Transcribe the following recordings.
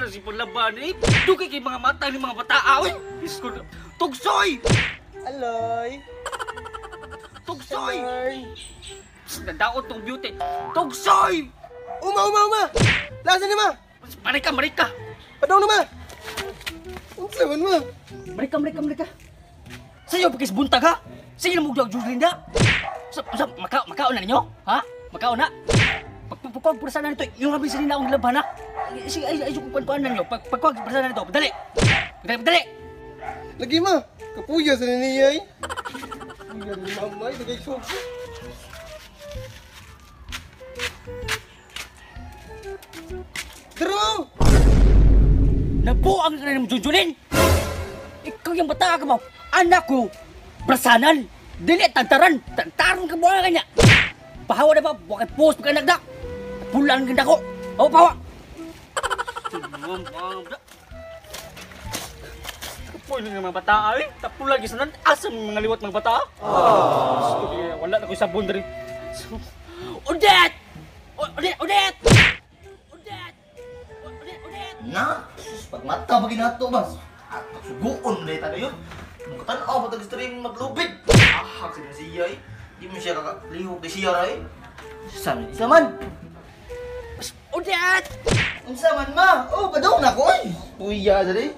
na si Panlaban eh. Dugay kay mga mata ni mga bata. Oy, isko. Tugsoy! Aloy! Tugsoy! Nadaot tong beauty. Tugsoy! Uma! Lasa ni ma! Marika! Padaw na ma! Unsa man ma? Marika. Sa'yo pagkis buntag ha? Sa'yo na mugdag Linda? Makao na ninyo? Ha? Makao na? Pagkukwag purasan na nito, yung habis rin na akong laban ha? Sige, ay yung kuwan na ninyo. Pagkukwag purasan na nito, padali! Lagi ma! Kapuya sa niniyay! Kapuya ni mamay, tagay sokso! Daro! Nabuang ka na ng Junjulin! Ikaw yung bata ka mo! Anak ko! Brasanan! Dili tantaran! Tantaran ka buwan ka niya! Pahawa na ba? Buwan kay post pagkanagdak! Pulan ganda ko! O, pahawa! Kapoy na mga bata ay! Tapulan gisanan! Asam mga liwat mga bata! Wala na ko sabon rin! Udet! Na, sus, pag mata ba ginato ba? At suguon na ito yun. Makatanaw ba tag-stream maglubid? Ahak siya siya eh. Di mo siya kakalihog kay siya rin. Isa man. Udet! Unsa man ma? Oh, badaw na ko eh. Puya sa rin.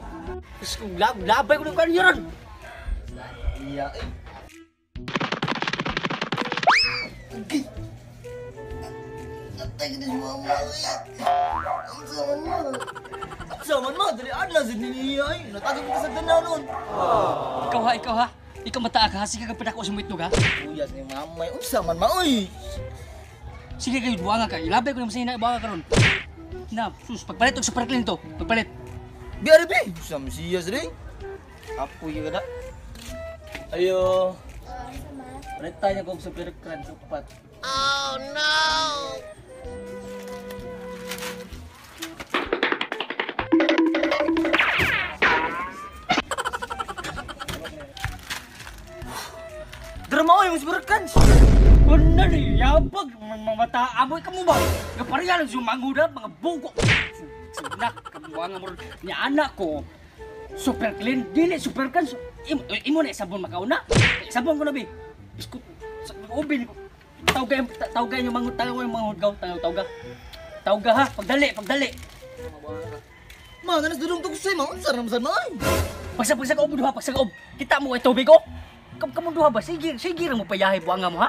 Labay ko ng kanyan! Iya eh. Okay. Atay ka na si mama eh. Unsa man ma? Dali adla sa niya eh. Natagay mo ka sa ganda nun. Ikaw ha? Ikaw mata ka ha? Sige ka padako sa mitnog ha? Puya sa ni mama eh. Unsa man ma oy. Sige kayo, buwanga ka. Ilabay ko naman sa ina, buwanga ka ron. Na, sus, pagpalit og super clean to. Pagpalit. Biar be. Unsa man siya sa rin? Apoy ka na. Ayo. Palit tayo kong super crunch upat. Oh no! Drama yung super crunch. Ano ni, yabag, mga mata, amoy ka mo ba? Kaparihan ang sumanguda, mga bugo. Sunak, kabuwanga mo ron. Ni anak ko, super clean, dili super clean. Imo na isabon makauna. Isabon ko na bi. Iskut, ubin ko. Tawga yung mga hudgaw, tawga ha, pagdali. Ma, nanas dudong tugsay ma. Unsa ram san man? Pagsag-og mo duha, pagsag-og. Kita mo ay tubig ko. Kamu duha ba? Sige ra mo payahay buanga mo ha.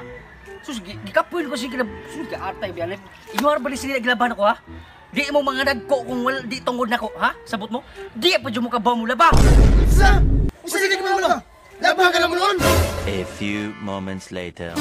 Sus, gikapuin ko sige na, sus, kaartay biyan. Inuar ba ni sila naglaban ako ha? Di mo mga nagko kung wala, di tungod na ko, ha? Sabot mo? Di pa dyan mo ka ba mo laba? Sa! Usa ka mo na! Laba ka lang mo noon! A few moments later.